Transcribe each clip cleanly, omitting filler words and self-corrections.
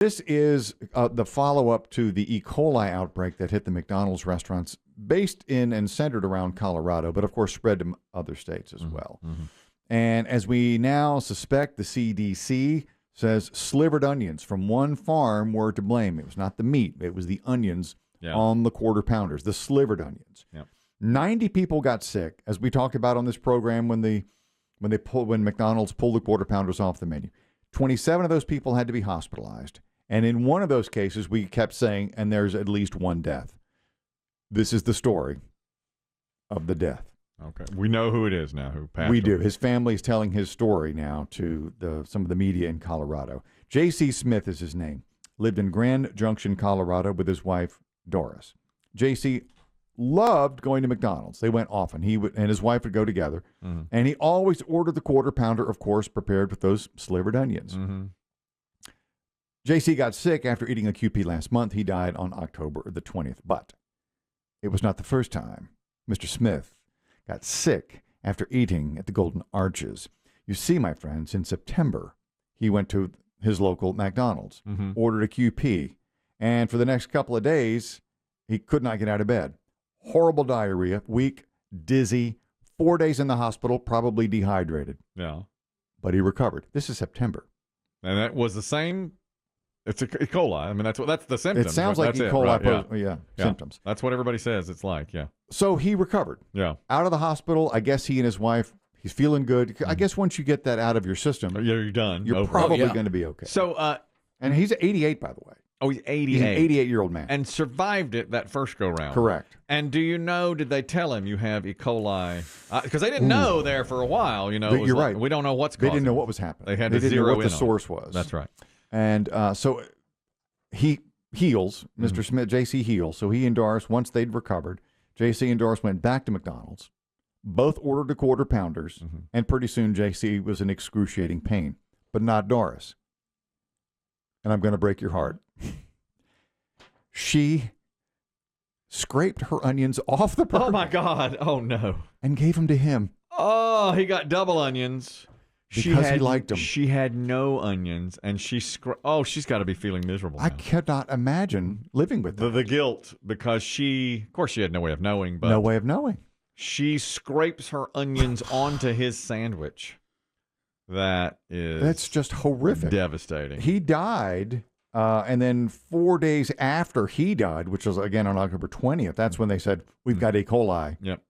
This is the follow-up to the E. coli outbreak that hit the McDonald's restaurants based in and centered around Colorado, but of course spread to other states as well. And as we now suspect, the CDC says slivered onions from one farm were to blame. It was not the meat. It was the onions on the quarter pounders, the slivered onions. 90 people got sick, as we talked about on this program when McDonald's pulled the quarter pounders off the menu. 27 of those people had to be hospitalized. And in one of those cases, we kept saying, and there's at least one death. This is the story of the death. Okay. We know who it is now, who passed. We do. His family is telling his story now to some of the media in Colorado. J.C. Smith is his name. Lived in Grand Junction, Colorado with his wife, Doris. J.C. loved going to McDonald's. They went often. He and his wife would go together. And he always ordered the quarter pounder, of course, prepared with those slivered onions. JC got sick after eating a QP last month. He died on October the 20th. But it was not the first time Mr. Smith got sick after eating at the Golden Arches. You see, my friends, in September, he went to his local McDonald's, ordered a QP, and for the next couple of days, he could not get out of bed. Horrible diarrhea, weak, dizzy, 4 days in the hospital, probably dehydrated. Yeah. But he recovered. This is September. And that was the same. It's E. coli. I mean, that's the symptoms. It sounds like E. coli symptoms. That's what everybody says it's like, So he recovered. Yeah. Out of the hospital, I guess he and his wife, he's feeling good. I guess once you get that out of your system, you're done. You're probably going to be okay. So, and he's 88, by the way. Oh, he's 88. He's an 88-year-old man. And survived it that first go-round. Correct. And do you know, did they tell him you have E. coli? Because they didn't know there for a while. You're right. We don't know what's They causing didn't know what was happening. They didn't know what the in source was. That's right. And so he heals, Mr. Smith, J.C. heals. So he and Doris, once they'd recovered, J.C. and Doris went back to McDonald's. Both ordered the quarter pounders. And pretty soon J.C. was in excruciating pain, but not Doris. And I'm going to break your heart. She scraped her onions off the burger. Oh, my God. Oh, no. And gave them to him. Oh, he got double onions. Because he liked them. She had no onions, and she's got to be feeling miserable now. I cannot imagine living with that. The guilt, because of course, she had no way of knowing. But no way of knowing. She scrapes her onions onto his sandwich. That's just horrific. Devastating. He died, and then 4 days after he died, which was, again, on October 20th, that's when they said, we've got E. coli. Yep.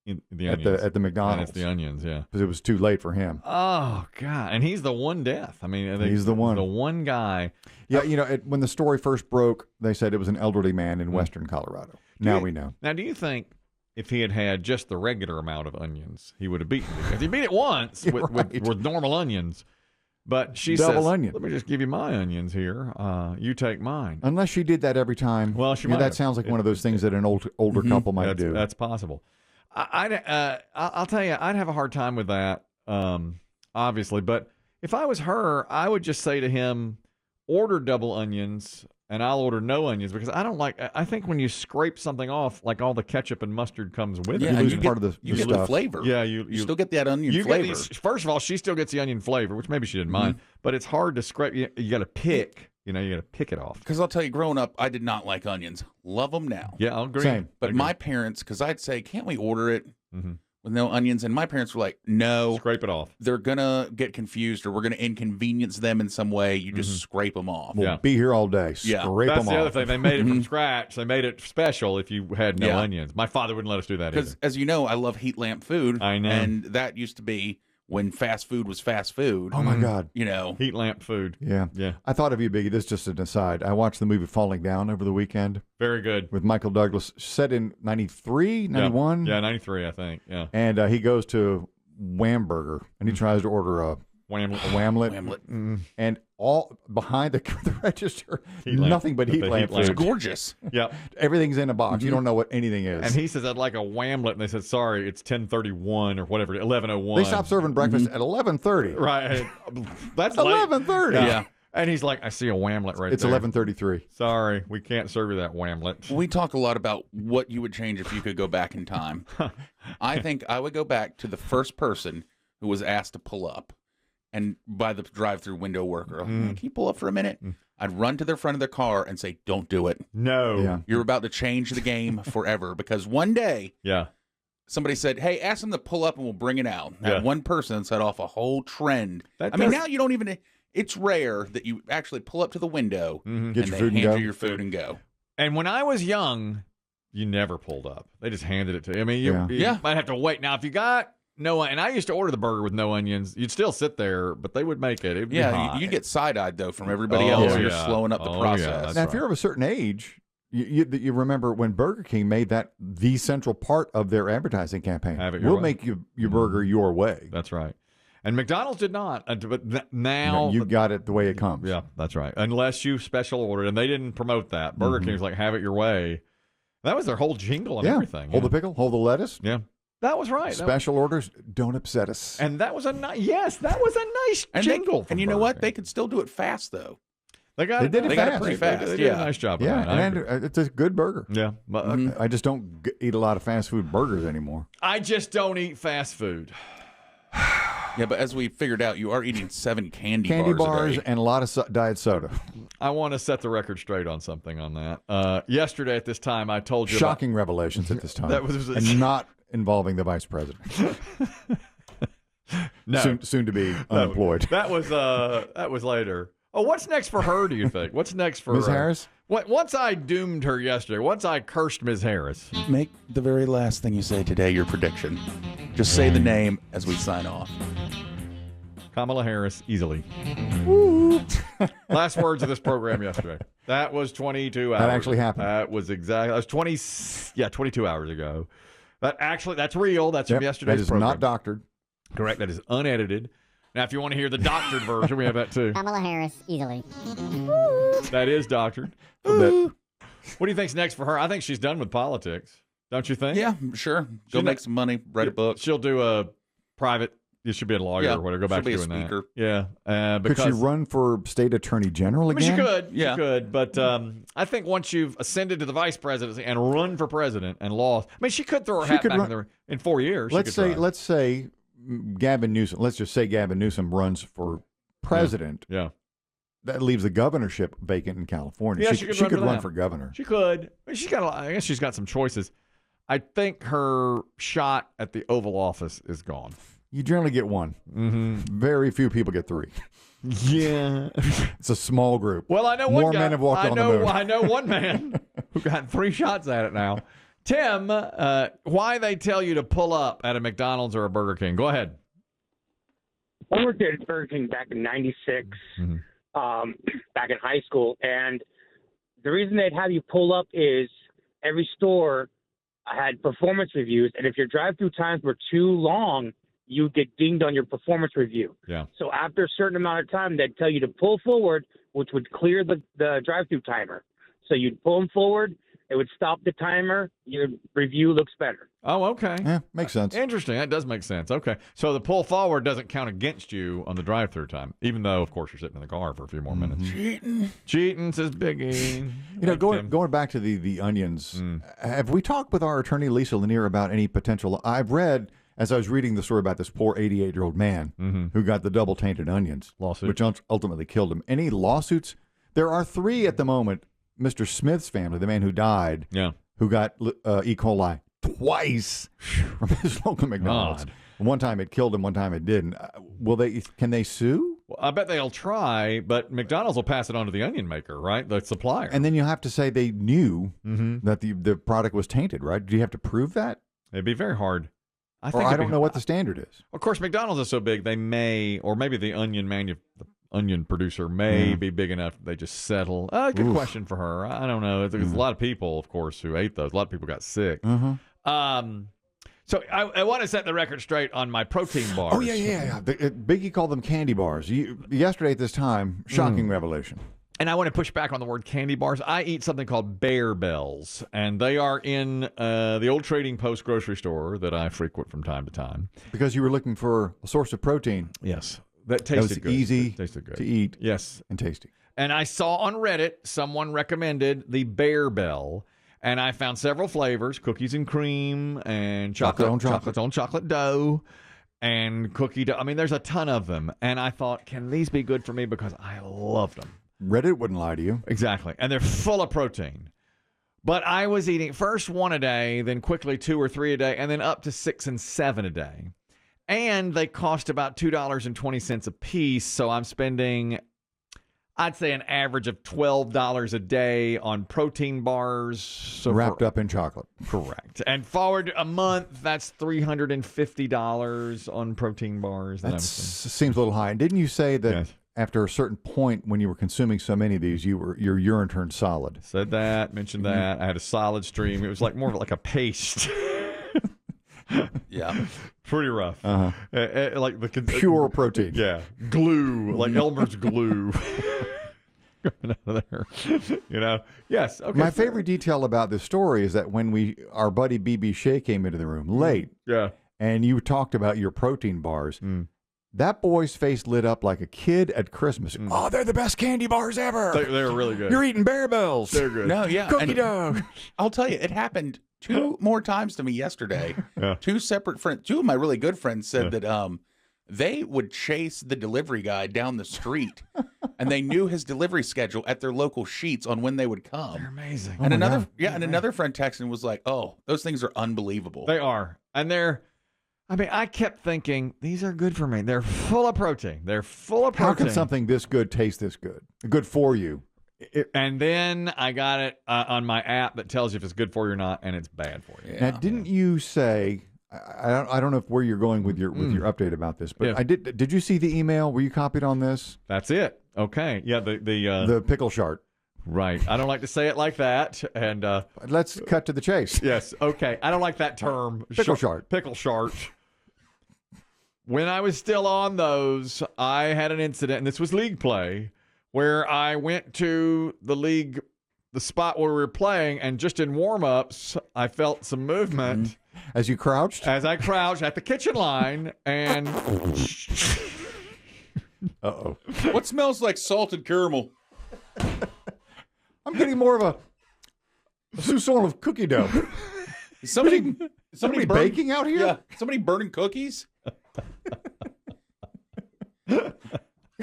At the McDonald's. And it's the onions, yeah. Because it was too late for him. Oh, God. And he's the one death. I mean, he's the one. The one guy. Yeah, when the story first broke, they said it was an elderly man in western Colorado. Now we know. Now, do you think if he had had just the regular amount of onions, he would have beaten it? Because he beat it once with normal onions. But she says, onion. Let me just give you my onions here. You take mine. Unless she did that every time. Well, she might that have. sounds like one of those things that an older couple might do. That's possible. I'll tell you, I'd have a hard time with that, obviously. But if I was her, I would just say to him, order double onions, and I'll order no onions, because I think when you scrape something off, like all the ketchup and mustard comes with it. You lose part of the you stuff. get the flavor. Yeah, you still get that onion flavor. First of all, she still gets the onion flavor, which maybe she didn't mind, but it's hard to scrape. You got to pick. You got to pick it off. Because I'll tell you, growing up, I did not like onions. Love them now. Yeah, I'll agree. Same. But my parents, because I'd say, can't we order it with no onions? And my parents were like, no. Scrape it off. They're going to get confused, or we're going to inconvenience them in some way. You just scrape them off. We'll be here all day. Yeah. Scrape That's them the off. other thing. They made it from scratch. They made it special if you had no onions. My father wouldn't let us do that either. Because, as you know, I love heat lamp food. I know. And that used to be when fast food was fast food. Oh, my God. Heat lamp food. Yeah. I thought of you, Biggie. This is just an aside. I watched the movie Falling Down over the weekend. Very good. With Michael Douglas, set in 93, 91? Yeah, 93, I think. Yeah. And he goes to Whamburger, and he tries to order a Whamlet. And all behind the register, nothing but heat lamp food. It's gorgeous. Yep. Everything's in a box. You don't know what anything is. And he says, I'd like a Whamlet. And they said, sorry, it's 10:31 or whatever, 11:01. They stopped serving breakfast at 11:30. Right. That's 11:30. Yeah. And he's like, I see a Whamlet right it's there. It's 11:33. Sorry, we can't serve you that Whamlet. We talk a lot about what you would change if you could go back in time. I think I would go back to the first person who was asked to pull up. And by the drive-thru window worker, can you pull up for a minute? I'd run to the front of their car and say, "Don't do it. No. Yeah. You're about to change the game forever." Because one day, Yeah. somebody said, "Hey, ask them to pull up and we'll bring it out." Yeah. And one person set off a whole trend. That I mean, does- now you don't even. It's rare that you actually pull up to the window Get and your they food and hand go. you your food and go. And when I was young, you never pulled up. They just handed it to you. I mean, you Yeah. might have to wait. Now, if you got no, and I used to order the burger with no onions, you'd still sit there, but they would make it. It'd be Yeah, hot. you get side-eyed, though, from everybody Oh, else. yeah. You're slowing up the Oh, yeah, process. that's Now, if right. you're of a certain age, you remember when Burger King made that the central part of their advertising campaign. Have it your We'll way. make your burger your way. That's right. And McDonald's did not. But now You got it the way it comes. Yeah, that's right. Unless you special ordered, and they didn't promote that. Burger King's like, have it your way. That was their whole jingle and Yeah. everything. Hold the pickle, hold the lettuce. Yeah, that was right. Special orders, don't upset us. And that was a nice. Yes, that was a nice And jingle. and you know what? They could still do it fast, though. They got They it. did it They got it fast. pretty They fast. did a Yeah. nice job. Yeah, of that. I and agree. it's a good burger. Yeah, but I just don't eat a lot of fast food burgers anymore. I just don't eat fast food. Yeah, but as we figured out, you are eating 7 candy Candy bars bars a day. and a lot of diet soda. I want to set the record straight on something on that. Yesterday at this time, I told you about- Shocking revelations at this time. That was- and not involving the vice president. no, Soon to be unemployed. that was later. Oh, what's next for her? Do you think? What's next for Ms. Harris? Once I doomed her yesterday. Once I cursed Ms. Harris. Make the very last thing you say today your prediction. Just say the name as we sign off. Kamala Harris, easily. Last words of this program yesterday. That was 22 hours. That actually happened. That was 22 hours ago. That's real. That's Yep, from yesterday's that is program. not doctored. Correct. That is unedited. Now, if you want to hear the doctored version, we have that too. Kamala Harris, easily. That is doctored. But What do you think's next for her? I think she's done with politics. Don't you think? Yeah, sure. Go She's make not- some money, write a book. She'll do a private. You should be a lawyer Yeah, or whatever. Go back to she'll be a doing speaker. that. Yeah. could Because she run for state attorney general I mean, again? she could. Yeah. She could. But I think once you've ascended to the vice presidency and run for president and lost, I mean, she could throw her She hat could back run- in 4 years. Let's she could try. say Gavin Newsom. Let's just say Gavin Newsom runs for president. Yeah. That leaves the governorship vacant in California. Yeah, she she could run for run that. for governor. She could. I mean, I guess she's got some choices. I think her shot at the Oval Office is gone. You generally get one. Mm-hmm. Very few people get 3. Yeah. It's a small group. Well, I know one More guy. men have walked on the moon. I know one man who got 3 shots at it now. Tim, why they tell you to pull up at a McDonald's or a Burger King? Go ahead. I worked at Burger King back in '96, back in high school, and the reason they'd have you pull up is every store had performance reviews, and if your drive-through times were too long, you'd get dinged on your performance review. Yeah. So after a certain amount of time, they'd tell you to pull forward, which would clear the drive-through timer. So you'd pull them forward, it would stop the timer, your review looks better. Oh, okay. Yeah, makes sense. Interesting. That does make sense. Okay. So the pull forward doesn't count against you on the drive-through time, even though, of course, you're sitting in the car for a few more minutes. Cheating, says Biggie. You know, Tim. going back to the onions, Mm. have we talked with our attorney Lisa Lanier about any potential? I've read as I was reading the story about this poor 88-year-old man who got the double tainted onions, Lawsuit. which ultimately killed him. Any lawsuits? There are 3 at the moment. Mr. Smith's family, the man who died, Yeah. who got E. coli twice from his local McDonald's. God. One time it killed him, one time it didn't. Can they sue? Well, I bet they'll try, but McDonald's will pass it on to the onion maker, right? The supplier. And then you have to say they knew that the product was tainted, right? Do you have to prove that? It'd be very hard. I it'd don't be- know what the standard is. Of course, McDonald's is so big, they may, or maybe the onion producer may be big enough they just settle. Good Oof. question for her. I don't know. There's a lot of people, of course, who ate those. A lot of people got sick. So I want to set the record straight on my protein bars. Oh, yeah. Biggie called them candy bars. Yesterday at this time, shocking revelation. And I want to push back on the word candy bars. I eat something called Bear Bells, and they are in the old Trading Post grocery store that I frequent from time to time. Because you were looking for a source of protein Yes. That that was tasted good. easy That tasted good. to eat Yes. and tasty. And I saw on Reddit someone recommended the Bear Bell, and I found several flavors: cookies and cream, and chocolate on chocolate dough, and cookie dough. I mean, there's a ton of them, and I thought, can these be good for me? Because I loved them. Reddit wouldn't lie to you. Exactly. And they're full of protein. But I was eating first 1 a day, then quickly 2 or 3 a day, and then up to 6 and 7 a day. And they cost about $2.20 a piece. So I'm spending, I'd say, an average of $12 a day on protein bars. So wrapped up in chocolate. Correct. And forward a month, that's $350 on protein bars. That seems a little high. And didn't you say that after a certain point when you were consuming so many of these, your urine turned solid? Said that, mentioned that. I had a solid stream. It was like more like a paste. Yeah. Pretty rough. Like the pure protein. Yeah. Glue, like Elmer's glue. Coming out of there. Yes. Okay. My favorite detail about this story is that when our buddy BB Shea came into the room late, and you talked about your protein bars, that boy's face lit up like a kid at Christmas. Oh, they're the best candy bars ever. They're really good. You're eating Bear Bells. They're good. No, yeah. Cookie dough. I'll tell you, it happened 2 more times to me yesterday. 2 separate friends, 2 of my really good friends said that they would chase the delivery guy down the street, and they knew his delivery schedule at their local sheets on when they would come. They're amazing. And another friend texted and was like, "Oh, those things are unbelievable." They are, and I kept thinking, these are good for me. They're full of protein. How can something this good taste this good? Good for you. And then I got it on my app that tells you if it's good for you or not, and it's bad for you. Now, didn't you say? I don't know where you're going with your update about this, but I did. Did you see the email? Were you copied on this? That's it. Okay. Yeah. The pickle chart. Right. I don't like to say it like that. And let's cut to the chase. Yes. Okay. I don't like that term. Pickle chart. Pickle chart. When I was still on those, I had an incident, and this was league play, where I went to the spot where we were playing, and just in warm-ups, I felt some movement. As you crouched? As I crouched at the kitchen line, and... Uh-oh. What smells like salted caramel? I'm getting more of a soupçon of cookie dough. Is somebody baking out here? Yeah. Somebody burning cookies?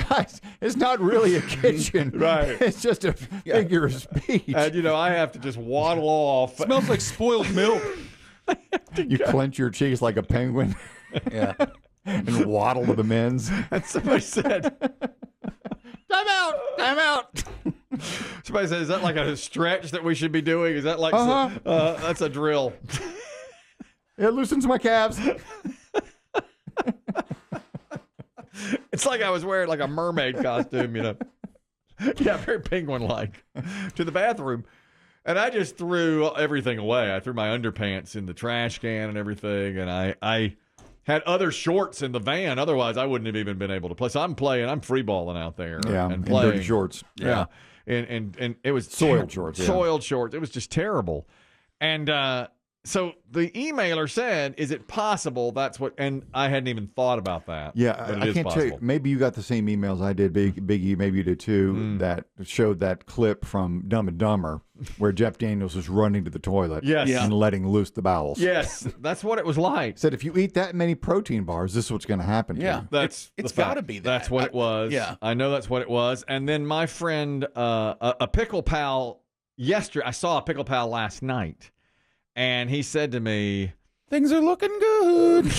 Guys, it's not really a kitchen. Right. It's just a figure of speech. And, I have to just waddle off. It smells like spoiled milk. You clench your cheeks like a penguin. Yeah. And waddle to the men's. And somebody said, Time out. Somebody said, is that like a stretch that we should be doing? Is that like that's a drill? It loosens my calves. It's like I was wearing like a mermaid costume, Yeah, very penguin-like, to the bathroom. And I just threw everything away. I threw my underpants in the trash can and everything, and I had other shorts in the van. Otherwise, I wouldn't have even been able to play. So I'm free balling out there. Yeah, and playing. In dirty shorts. Yeah. And it was soiled shorts. Soiled shorts. It was just terrible. And so the emailer said, is it possible that's what, and I hadn't even thought about that. Yeah, I can't tell you. Maybe you got the same emails I did, Biggie, maybe you did too, that showed that clip from Dumb and Dumber where Jeff Daniels was running to the toilet and letting loose the bowels. Yes, that's what it was like. Said if you eat that many protein bars, this is what's going to happen to you. It's got to be that. That's what it was. Yeah. I know that's what it was. And then my friend, a pickle pal yesterday, I saw a pickle pal last night. And he said to me, "Things are looking good."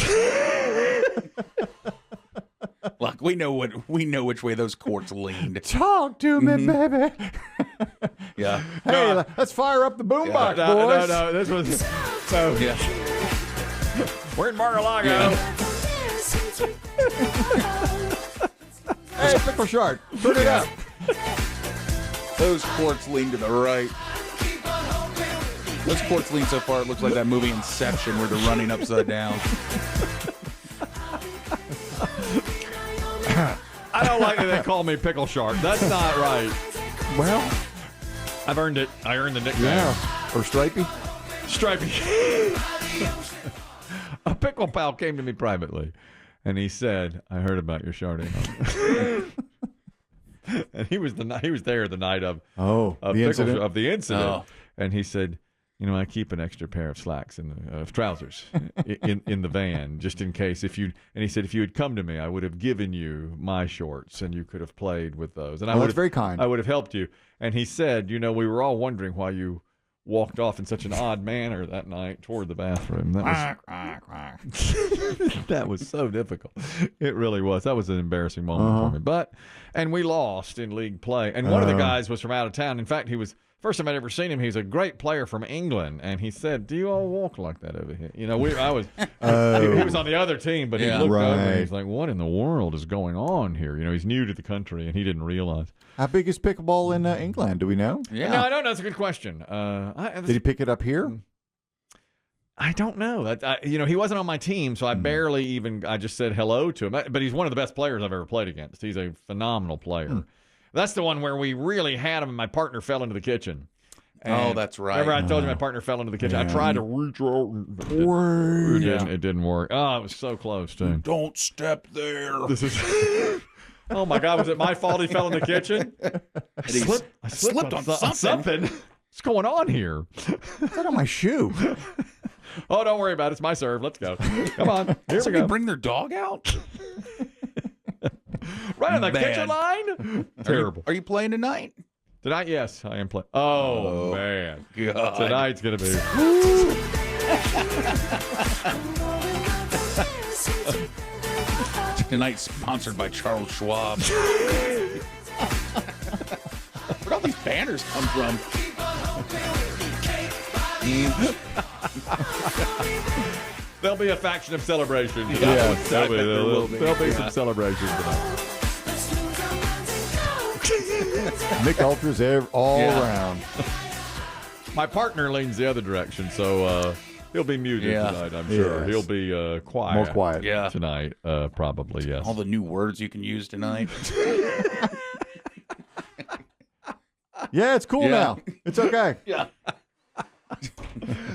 Look, we know which way those courts leaned. Talk to me, baby. Yeah. Hey, let's fire up the boombox, boys. No. This was so. Yeah. We're in Mar-a-Lago. Hey, pickle shark, turn it up. Those courts lean to the right. Those courts lean so far, it looks like that movie Inception where they're running upside down. I don't like that they call me Pickle Shark. That's not right. Well, I've earned it. I earned the nickname. Yeah. Or Stripey. A pickle pal came to me privately, and he said, "I heard about your sharding." And he was there the night of the incident. And he said, I keep an extra pair of slacks of trousers in the van just in case and he said, if you had come to me, I would have given you my shorts and you could have played with those. And that's very kind. I would have helped you. And he said, we were all wondering why you walked off in such an odd manner that night toward the bathroom. That was so difficult. It really was. That was an embarrassing moment for me. And we lost in league play. And one of the guys was from out of town. In fact, he was first time I'd ever seen him. He's a great player from England, and he said, "Do you all walk like that over here?" He was on the other team, but he looked over and he's like, "What in the world is going on here?" He's new to the country, and he didn't realize. How big is pickleball in England? Do we know? Yeah, no, I don't know. That's a good question. Did he pick it up here? I don't know. He wasn't on my team, so I barely even. I just said hello to him. But he's one of the best players I've ever played against. He's a phenomenal player. That's the one where we really had him, and my partner fell into the kitchen. And that's right. Remember I told you my partner fell into the kitchen? I tried to reach out. It didn't work. Oh, it was so close, too. Don't step there. This is... Oh, my God. Was it my fault he fell in the kitchen? I slipped on something. What's going on here? It's on my shoe. Oh, don't worry about it. It's my serve. Let's go. Come on. Here we go. Bring their dog out? Right on the kitchen line? Terrible. Are you playing tonight? Tonight, yes, I am playing. Oh, man. God. Tonight's going to be... Tonight's sponsored by Charles Schwab. Where'd all these banners come from? There'll be a faction of celebration tonight. Yes, there'll be some celebrations tonight. Mick Ultras all around. My partner leans the other direction, so he'll be muted tonight, I'm sure. Yes. He'll be quiet. More quiet. Tonight, probably, yes. All the new words you can use tonight. Yeah, it's cool now. It's okay. Yeah.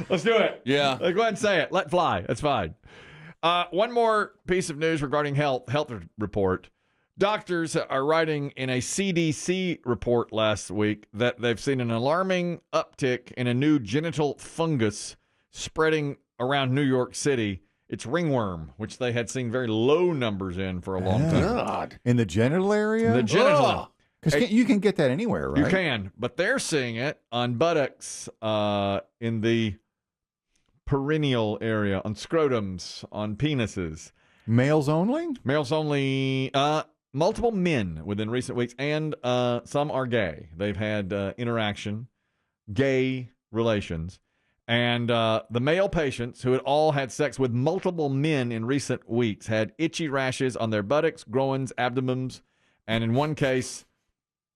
Let's do it. Yeah. Go ahead and say it. Let fly. That's fine. One more piece of news regarding health report. Doctors are writing in a CDC report last week that they've seen an alarming uptick in a new genital fungus spreading around New York City. It's ringworm, which they had seen very low numbers in for a long time. God. In the genital area? The genital. Because you can get that anywhere, right? You can, but they're seeing it on buttocks, in the perineal area, on scrotums, on penises. Males only? Males only. Multiple men within recent weeks, and some are gay. They've had interaction, gay relations. And the male patients who had all had sex with multiple men in recent weeks had itchy rashes on their buttocks, groins, abdomens, and in one case,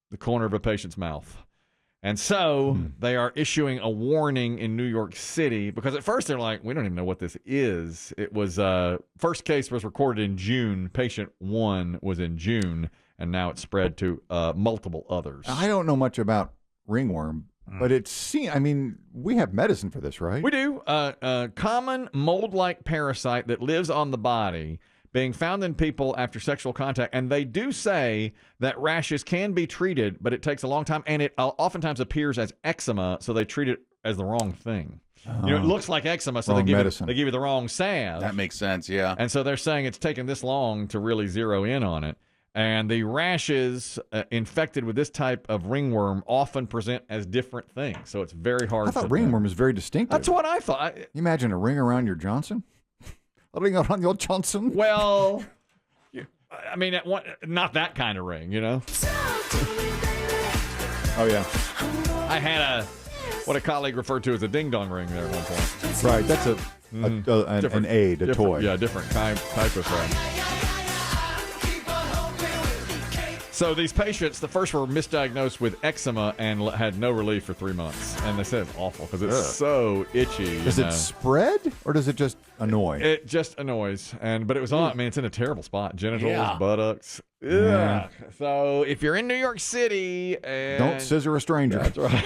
the corner of a patient's mouth. And so they are issuing a warning in New York City because at first they're like, we don't even know what this is. It was first case was recorded in June. Patient 1 was in June, and now it's spread to multiple others. I don't know much about ringworm, but we have medicine for this, right? We do. Common mold-like parasite that lives on the body, being found in people after sexual contact. And they do say that rashes can be treated, but it takes a long time, and it oftentimes appears as eczema, so they treat it as the wrong thing. It looks like eczema, so they give you the wrong salve. That makes sense, yeah. And so they're saying it's taken this long to really zero in on it. And the rashes infected with this type of ringworm often present as different things, so it's very hard. I thought ringworm is very distinctive. That's what I thought. You imagine a ring around your Johnson? A ring around your Johnson? Well, I mean, not that kind of ring, you know? Oh, yeah. I had what a colleague referred to as a ding-dong ring there at one point. Right, that's an aid, a toy. Yeah, different type of thing. So these patients, the first were misdiagnosed with eczema and had no relief for 3 months. And they said it's awful because it's so itchy. Does it spread or does it just annoy? It just annoys. But it was on, it's in a terrible spot. Genitals, buttocks. Yeah. So if you're in New York City and... Don't scissor a stranger. That's right.